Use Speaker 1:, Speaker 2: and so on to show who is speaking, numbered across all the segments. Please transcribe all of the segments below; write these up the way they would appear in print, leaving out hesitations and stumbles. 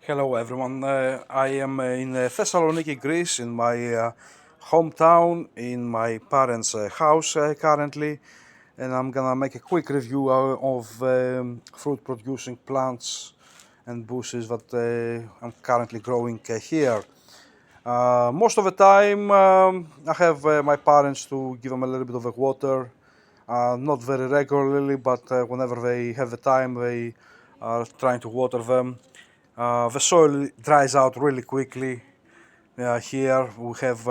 Speaker 1: Hello everyone. I am in Thessaloniki, Greece, in my hometown, in my parents' house currently, and I'm gonna make a quick review of fruit producing plants and bushes that I'm currently growing here. Most of the time, I have my parents to give them a little bit of the water, not very regularly, but whenever they have the time, they are trying to water them. The soil dries out really quickly. Here we have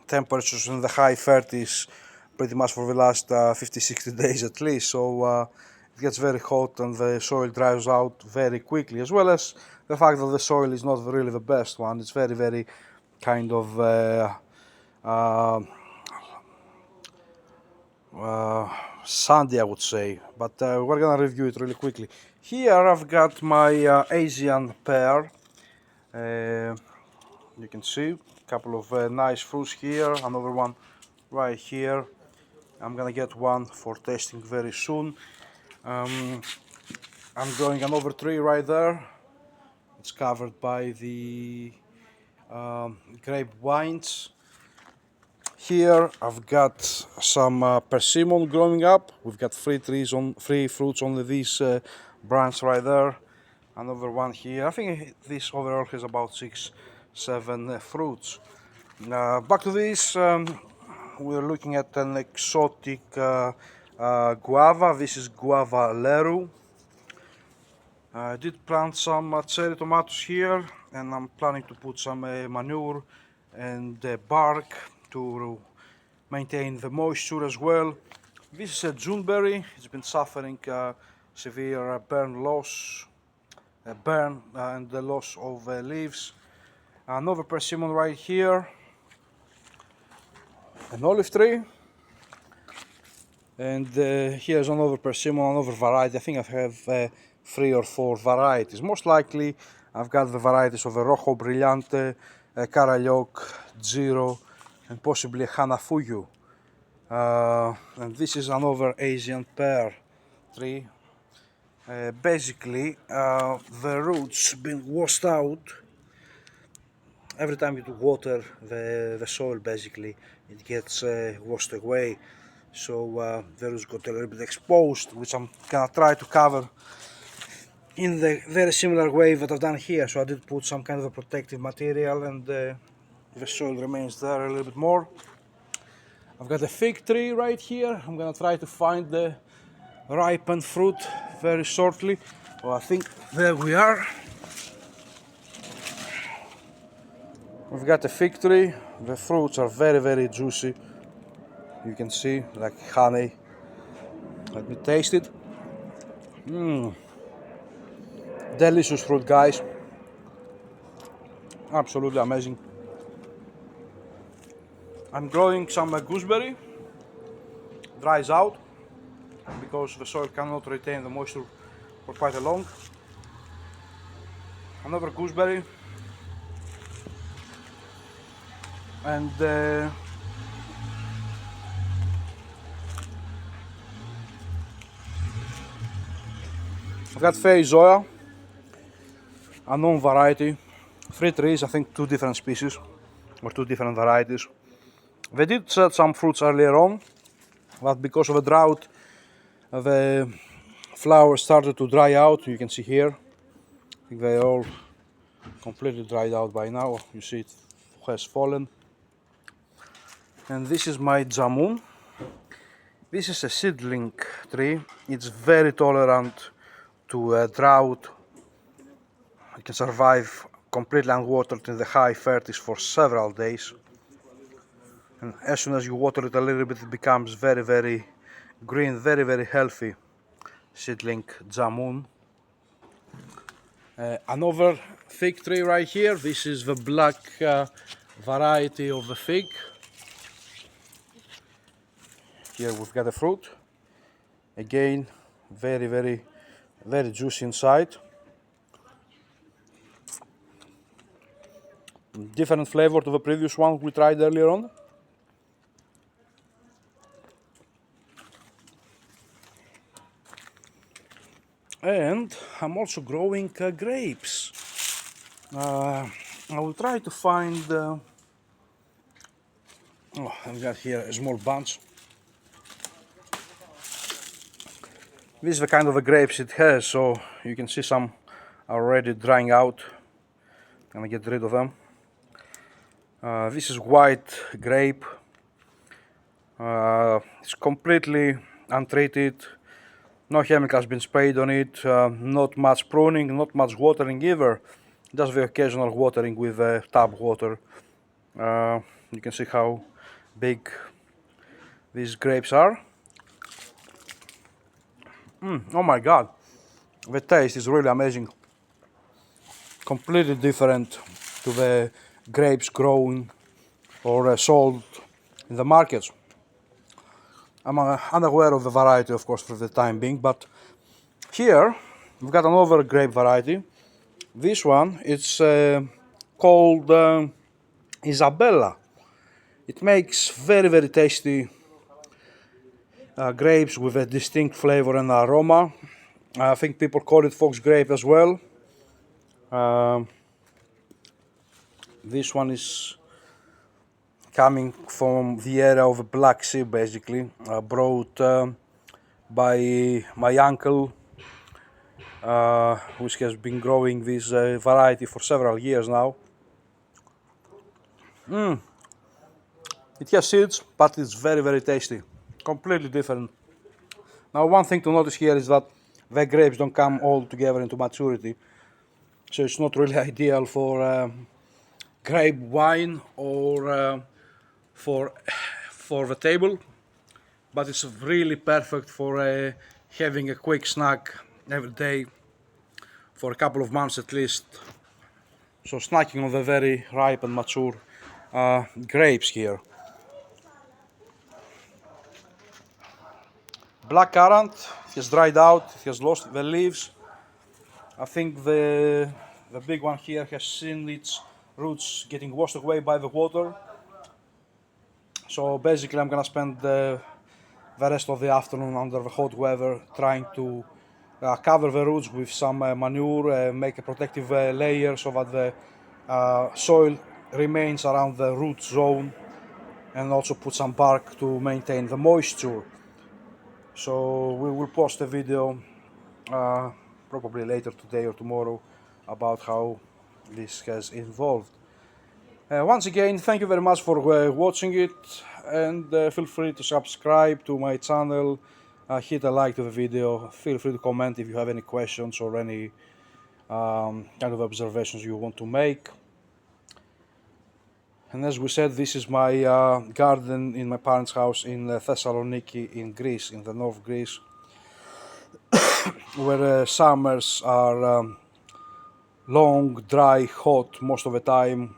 Speaker 1: temperatures in the high 30s pretty much for the last 50-60 days at least, so it gets very hot and the soil dries out very quickly, as well as the fact that the soil is not really the best one. It's very kind of uh, uh, sandy, I would say, but we're gonna review it really quickly. Here I've got my Asian pear. You can see a couple of nice fruits here, another one right here. I'm gonna get one for tasting very soon. um, I'm growing another tree right there. It's covered by the grape vines. Here I've got some persimmon growing up. We've got three fruits on this branch right there. Another one here. I think this overall has about 6-7 fruits. Back to this, we're looking at an exotic guava. This is guava leru. I did plant some cherry tomatoes here, and I'm planning to put some manure and bark to maintain the moisture as well. This is a juneberry. It's been suffering severe burn and the loss of leaves. Another persimmon right here, an olive tree, and here's another persimmon, another variety. I think I have 3 or 4 varieties. Most likely I've got the varieties of a Rojo Brillante, a Karayok, Zero, and possibly a Hanafuyu. And this is another Asian pear tree. Basically, the roots been washed out. Every time you water the soil, basically it gets washed away, so the roots got a little bit exposed, which I'm gonna try to cover in the very similar way that I've done here. So I did put some kind of a protective material, and the soil remains there a little bit more. I've got a fig tree right here. I'm gonna try to find the ripened fruit very shortly. Well, I think there we are. We've got a fig tree. The fruits are very juicy. You can see, like honey. Let me taste it. Delicious fruit, guys. Absolutely amazing. I'm growing some gooseberry. Dries out because the soil cannot retain the moisture for quite a long. Another gooseberry. And I've got Fei Zoya, a known variety. 3 trees, I think 2 different species or 2 different varieties. They did set some fruits earlier on, but because of the drought, the flowers started to dry out. You can see here. I think they all completely dried out by now. You see it has fallen. And this is my jamun. This is a seedling tree. It's very tolerant to drought. It can survive completely unwatered in the high 30s for several days. And as soon as you water it a little bit, it becomes very green, very healthy seedling jamun. Another fig tree right here. This is the black variety of the fig. Here we've got the fruit. Again, very juicy inside. Different flavor to the previous one we tried earlier on. And I'm also growing grapes. I will try to find. Oh, I've got here a small bunch. This is the kind of the grapes it has, so you can see some already drying out. I'm gonna get rid of them. This is white grape. It's completely untreated. No chemical has been sprayed on it. Not much pruning, not much watering either. Just the occasional watering with tap water. You can see how big these grapes are. Oh my god, the taste is really amazing. Completely different to the grapes grown or sold in the markets. I'm unaware of the variety, of course, for the time being, but here we've got another grape variety. This one it's called Isabella. It makes very tasty grapes with a distinct flavor and aroma. I think people call it fox grape as well. This one is coming from the area of the Black Sea, basically, brought by my uncle, which has been growing this variety for several years now. It has seeds, but it's very tasty. Completely different. Now, one thing to notice here is that the grapes don't come all together into maturity, so it's not really ideal for grape wine or for the table, but it's really perfect for having a quick snack every day for a couple of months at least. So snacking on the very ripe and mature grapes here. Black currant has dried out, it has lost the leaves. I think the big one here has seen its roots getting washed away by the water. So basically I'm gonna spend the rest of the afternoon under the hot weather trying to cover the roots with some manure, make a protective layer so that the soil remains around the root zone, and also put some bark to maintain the moisture. So we will post a video probably later today or tomorrow about how this has evolved. Once again, thank you very much for watching it, and feel free to subscribe to my channel, hit a like to the video, feel free to comment if you have any questions or any kind of observations you want to make. And as we said, this is my garden in my parents' house in Thessaloniki in Greece, in the North Greece, where summers are long, dry, hot most of the time.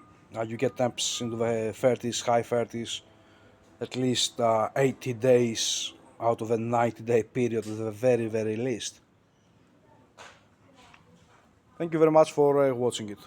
Speaker 1: You get temps into the 30s, high 30s, at least 80 days out of a 90-day period at the very least. Thank you very much for watching it.